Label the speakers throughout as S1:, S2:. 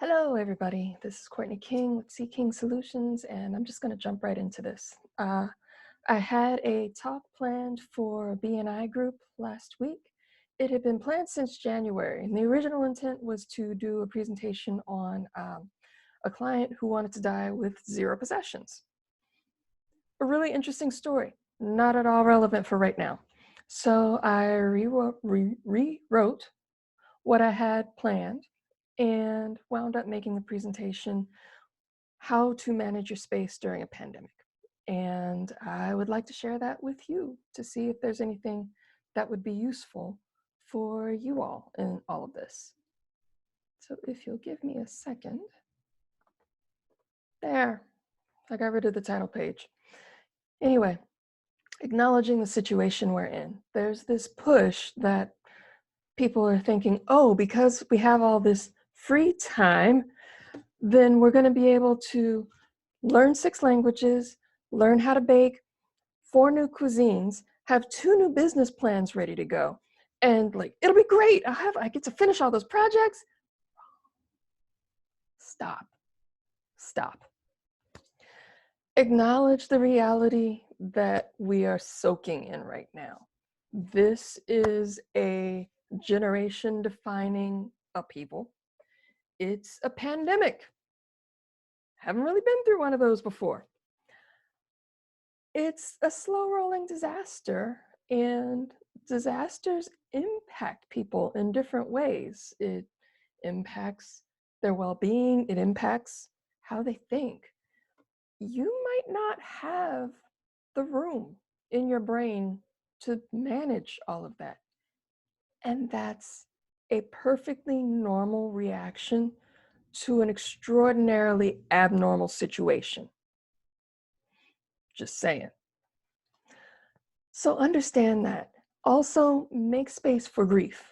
S1: Hello, everybody. This is Courtney King with Sea King Solutions, and I'm just going to jump right into this. I had a talk planned for a BNI group last week. It had been planned since January, and the original intent was to do a presentation on a client who wanted to die with 0 possessions. A really interesting story, not at all relevant for right now. So I rewrote what I had planned and wound up making the presentation, How to Manage Your Space During a Pandemic. And I would like to share that with you to see if there's anything that would be useful for you all in all of this. So if you'll give me a second. There, I got rid of the title page. Anyway, acknowledging the situation we're in. There's this push that people are thinking, oh, because we have all this free time, then we're going to be able to learn 6 languages, learn how to bake 4 new cuisines, have 2 new business plans ready to go. And like, it'll be great. I get to finish all those projects. Stop. Stop. Acknowledge the reality that we are soaking in right now. This is a generation-defining upheaval. It's a pandemic. Haven't really been through one of those before. It's a slow-rolling disaster, and disasters impact people in different ways. It impacts their well-being. It impacts how they think. You might not have the room in your brain to manage all of that. And that's a perfectly normal reaction to an extraordinarily abnormal situation. Just saying. So understand that. Also, make space for grief.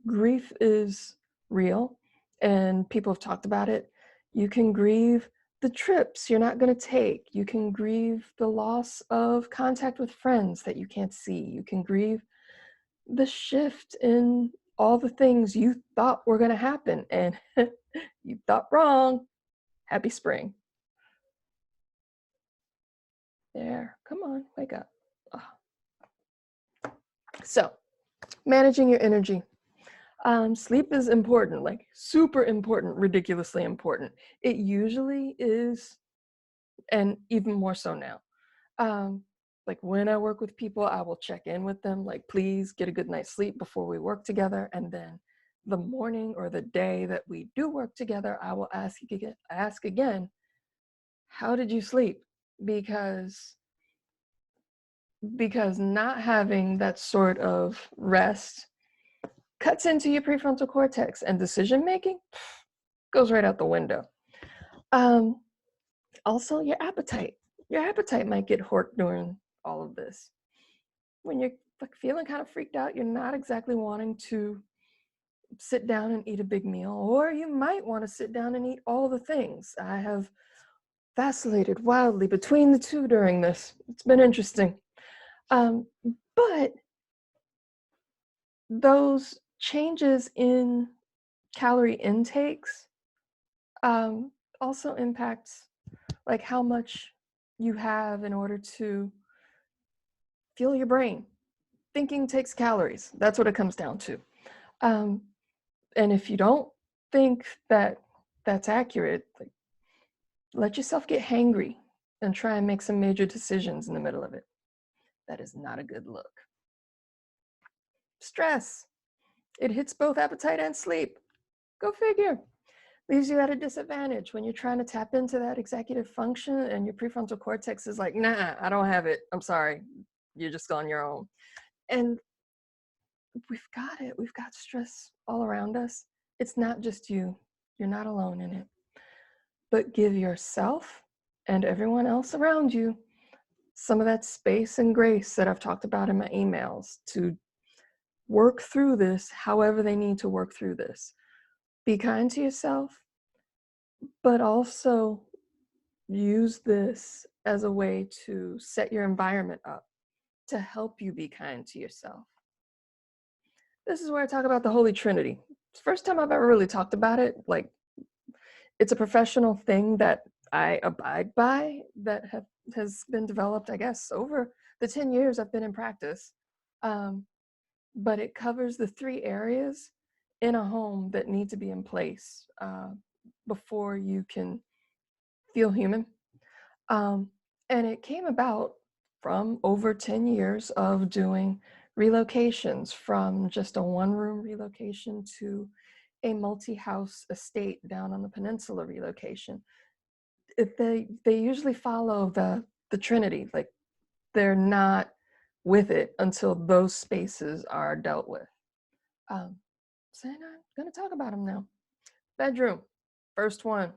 S1: Grief is real, and people have talked about it. You can grieve the trips you're not going to take. You can grieve the loss of contact with friends that you can't see. You can grieve the shift in all the things you thought were going to happen, and you thought wrong. Happy spring. There, come on, wake up. Oh. So, managing your energy. Sleep is important, like super important, ridiculously important. It usually is, and even more so now. Like when I work with people, I will check in with them, like, please get a good night's sleep before we work together. And then the morning or the day that we do work together, I will ask again, how did you sleep? Because not having that sort of rest cuts into your prefrontal cortex, and decision making goes right out the window. Also, your appetite. Your appetite might get hurt during all of this. When you're like feeling kind of freaked out, you're not exactly wanting to sit down and eat a big meal, or you might want to sit down and eat all the things. I have vacillated wildly between the two during this. It's been interesting. But those changes in calorie intakes also impacts like how much you have in order to fuel your brain. Thinking takes calories. That's what it comes down to. And if you don't think that that's accurate, like, let yourself get hangry and try and make some major decisions in the middle of it. That is not a good look. Stress. It hits both appetite and sleep. Go figure. Leaves you at a disadvantage when you're trying to tap into that executive function and your prefrontal cortex is like, nah, I don't have it. I'm sorry. You're just on your own. And we've got it. We've got stress all around us. It's not just you. You're not alone in it. But give yourself and everyone else around you some of that space and grace that I've talked about in my emails to work through this however they need to work through this. Be kind to yourself, but also use this as a way to set your environment up to help you be kind to yourself. This is where I talk about the Holy Trinity. It's the first time I've ever really talked about it, like It's a professional thing that I abide by that has been developed, I guess, over the 10 years I've been in practice. Um, but it covers the three areas in a home that need to be in place before you can feel human. Um, and it came about from over 10 years of doing relocations, from just a one-room relocation to a multi-house estate down on the peninsula relocation. They usually follow the Trinity, like they're not with it until those spaces are dealt with. Um, so I'm going to talk about them now. Bedroom, first one.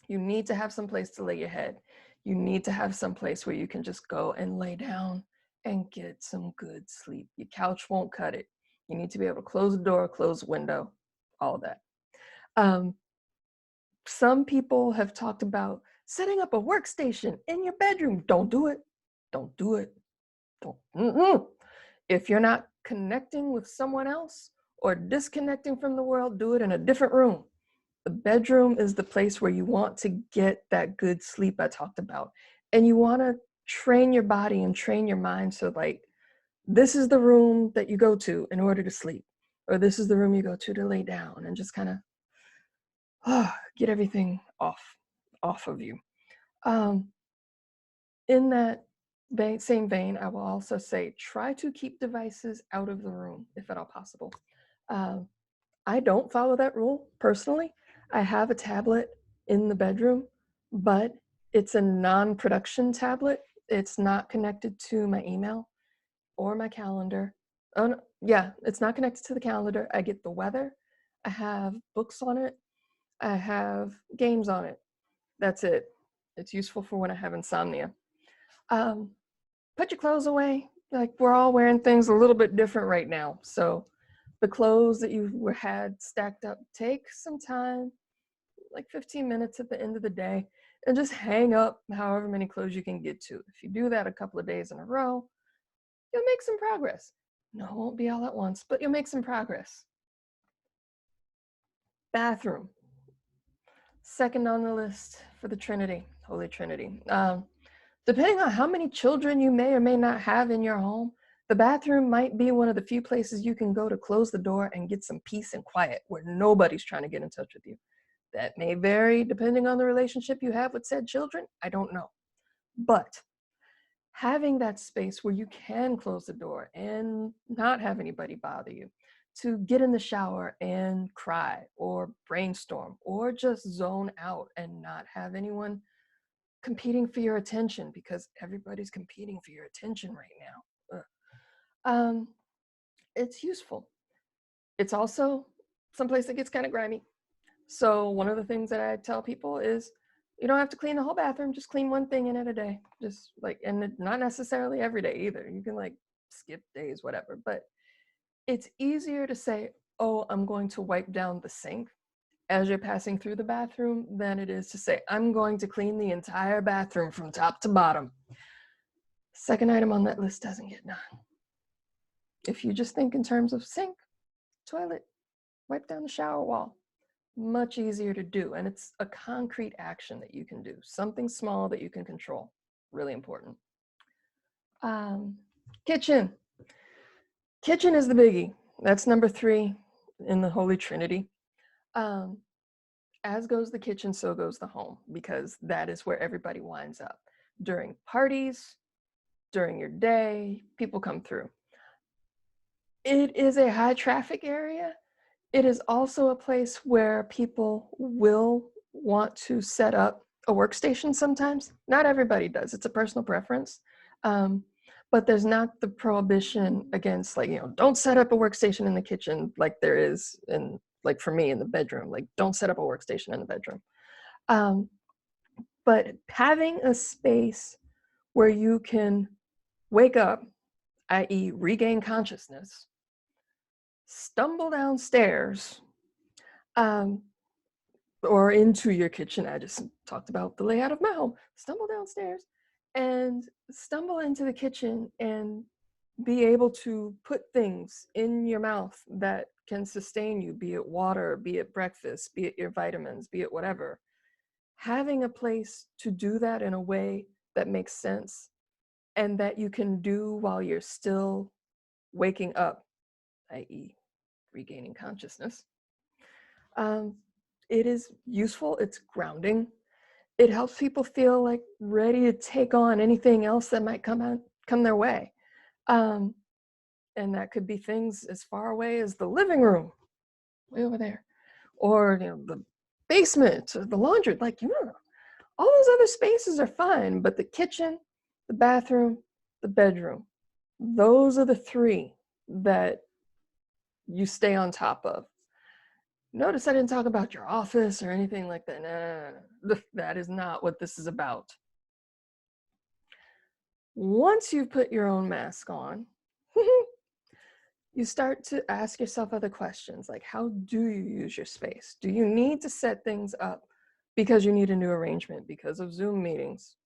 S1: You need to have some place to lay your head. You need to have some place where you can just go and lay down and get some good sleep. Your couch won't cut it. You need to be able to close the door, close the window, all of that. Some people have talked about setting up a workstation in your bedroom. Don't do it. Don't do it. Don't. Mm-mm. If you're not connecting with someone else or disconnecting from the world, do it in a different room. The bedroom is the place where you want to get that good sleep I talked about. And you want to train your body and train your mind. So like, this is the room that you go to in order to sleep, or this is the room you go to lay down, and just kind of get everything off of you. In that same vein, I will also say, try to keep devices out of the room if at all possible. I don't follow that rule personally. I have a tablet in the bedroom, but it's a non-production tablet. It's not connected to my email or my calendar. Oh, no, yeah, it's not connected to the calendar. I get the weather. I have books on it. I have games on it. That's it. It's useful for when I have insomnia. Put your clothes away. Like, we're all wearing things a little bit different right now. So the clothes that you had stacked up, take some time, like 15 minutes at the end of the day, and just hang up however many clothes you can get to. If you do that a couple of days in a row, you'll make some progress. No, it won't be all at once, but you'll make some progress. Bathroom. Second on the list for the Trinity, Holy Trinity. Depending on how many children you may or may not have in your home, the bathroom might be one of the few places you can go to close the door and get some peace and quiet where nobody's trying to get in touch with you. That may vary depending on the relationship you have with said children. I don't know. But having that space where you can close the door and not have anybody bother you, to get in the shower and cry or brainstorm or just zone out and not have anyone competing for your attention, because everybody's competing for your attention right now. It's useful. It's also someplace that gets kind of grimy. So one of the things that I tell people is, you don't have to clean the whole bathroom, just clean one thing in it a day. Just like, and not necessarily every day either. You can like skip days, whatever. But it's easier to say, oh, I'm going to wipe down the sink as you're passing through the bathroom than it is to say, I'm going to clean the entire bathroom from top to bottom. Second item on that list doesn't get done. If you just think in terms of sink, toilet, wipe down the shower wall, much easier to do. And it's a concrete action that you can do, something small that you can control. Really important. Kitchen. Kitchen is the biggie. That's number 3 in the Holy Trinity. As goes the kitchen, so goes the home, because that is where everybody winds up. During parties, during your day, people come through. It is a high traffic area. It is also a place where people will want to set up a workstation sometimes. Not everybody does. It's a personal preference. But there's not the prohibition against, like, don't set up a workstation in the kitchen like there is in, like, for me in the bedroom. Like, don't set up a workstation in the bedroom. But having a space where you can wake up, i.e. regain consciousness, stumble downstairs, or into your kitchen. I just talked about the layout of my home. Stumble downstairs and stumble into the kitchen and be able to put things in your mouth that can sustain you, be it water, be it breakfast, be it your vitamins, be it whatever. Having a place to do that in a way that makes sense and that you can do while you're still waking up, i.e., regaining consciousness. It is useful, it's grounding. It helps people feel like ready to take on anything else that might come their way. And that could be things as far away as the living room, way over there, or the basement, or the laundry. Like, all those other spaces are fine, but the kitchen, the bathroom, the bedroom, those are the three that you stay on top of. Notice I didn't talk about your office or anything like that. Nah, that is not what this is about. Once you put your own mask on, you start to ask yourself other questions, like how do you use your space? Do you need to set things up because you need a new arrangement because of Zoom meetings?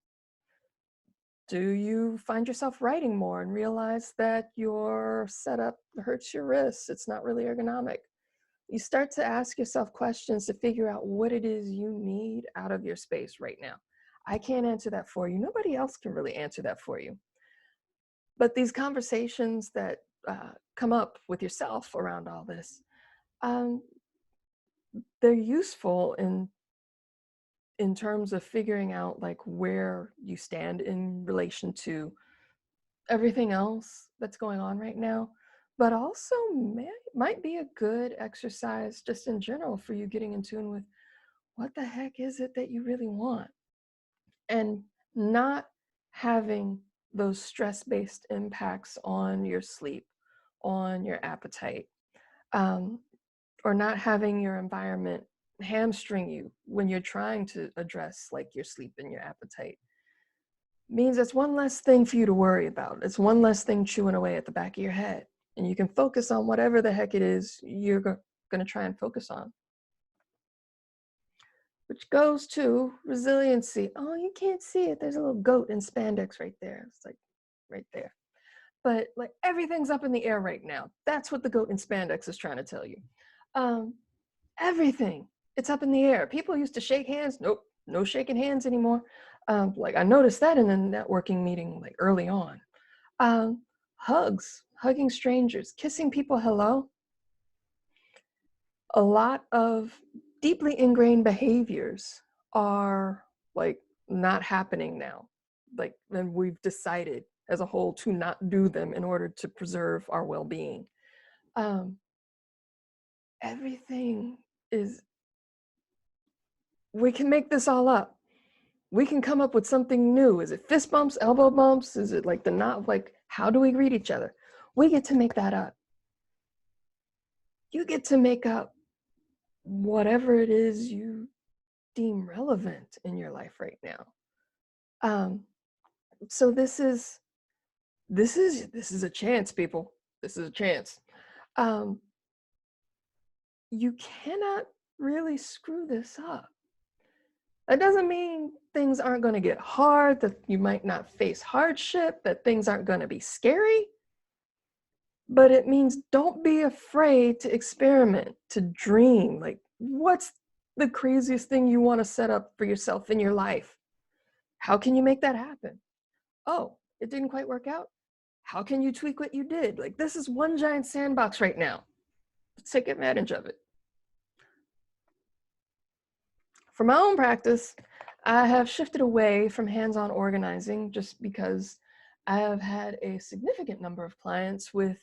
S1: Do you find yourself writing more and realize that your setup hurts your wrists? It's not really ergonomic. You start to ask yourself questions to figure out what it is you need out of your space right now. I can't answer that for you. Nobody else can really answer that for you. But these conversations that come up with yourself around all this, um, they're useful in terms of figuring out like where you stand in relation to everything else that's going on right now, but also might be a good exercise just in general for you getting in tune with what the heck is it that you really want, and not having those stress-based impacts on your sleep, on your appetite, um, or not having your environment hamstring you when you're trying to address like your sleep and your appetite. Means it's one less thing for you to worry about. It's one less thing chewing away at the back of your head. And you can focus on whatever the heck it is you're going to try and focus on. Which goes to resiliency. Oh, you can't see it. There's a little goat in spandex right there. It's like right there. But like everything's up in the air right now. That's what the goat in spandex is trying to tell you. Everything, it's up in the air. People used to shake hands. Nope, no shaking hands anymore. Like I noticed that in a networking meeting like early on. Hugs, hugging strangers, kissing people hello. A lot of deeply ingrained behaviors are like not happening now. Like, and we've decided as a whole to not do them in order to preserve our well-being. Everything is, we can make this all up. We can come up with something new. Is it fist bumps, elbow bumps? Is it like the not, like, how do we greet each other? We get to make that up. You get to make up whatever it is you deem relevant in your life right now. So this is a chance, people. This is a chance. You cannot really screw this up. That doesn't mean things aren't going to get hard, that you might not face hardship, that things aren't going to be scary. But it means don't be afraid to experiment, to dream. Like, what's the craziest thing you want to set up for yourself in your life? How can you make that happen? Oh, it didn't quite work out. How can you tweak what you did? Like, this is one giant sandbox right now. Let's take advantage of it. For my own practice, I have shifted away from hands-on organizing just because I have had a significant number of clients with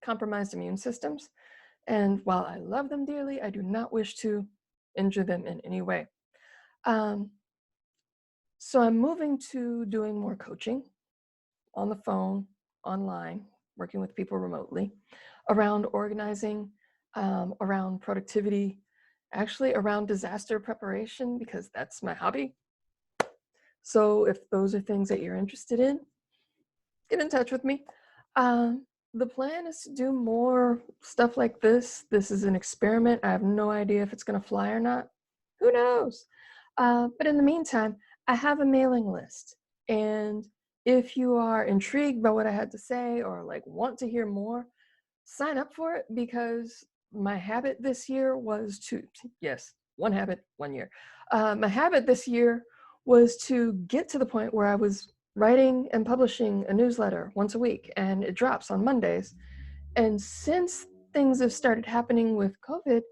S1: compromised immune systems. And while I love them dearly, I do not wish to injure them in any way. So I'm moving to doing more coaching on the phone, online, working with people remotely, around organizing, around productivity, actually around disaster preparation, because that's my hobby. So if those are things that you're interested in, get in touch with me. The plan is to do more stuff like this. This is an experiment. I have no idea if it's going to fly or not. Who knows? But in the meantime, I have a mailing list. And if you are intrigued by what I had to say or like want to hear more, sign up for it because my habit this year was to, yes, one habit, 1 year. My habit this year was to get to the point where I was writing and publishing a newsletter once a week, and it drops on Mondays. And since things have started happening with COVID,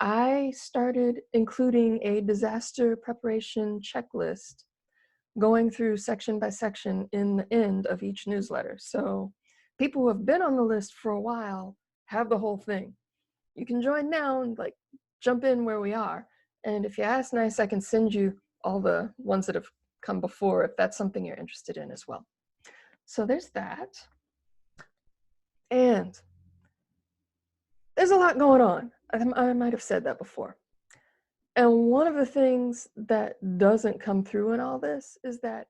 S1: I started including a disaster preparation checklist going through section by section in the end of each newsletter. So people who have been on the list for a while have the whole thing. You can join now and like jump in where we are. And if you ask nice, I can send you all the ones that have come before if that's something you're interested in as well. So there's that. And there's a lot going on. I might have said that before. And one of the things that doesn't come through in all this is that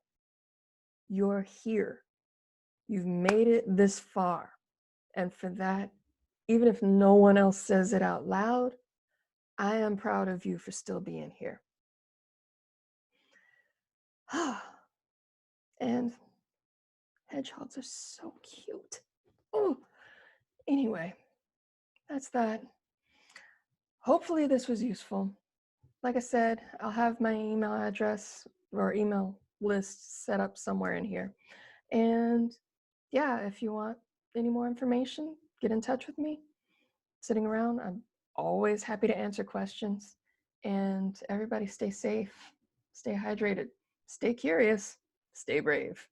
S1: you're here. You've made it this far. And for that, even if no one else says it out loud, I am proud of you for still being here. And hedgehogs are so cute. Oh, anyway, that's that. Hopefully this was useful. Like I said, I'll have my email address or email list set up somewhere in here. And yeah, if you want any more information, get in touch with me. Sitting around, I'm always happy to answer questions. And everybody stay safe, stay hydrated, stay curious, stay brave.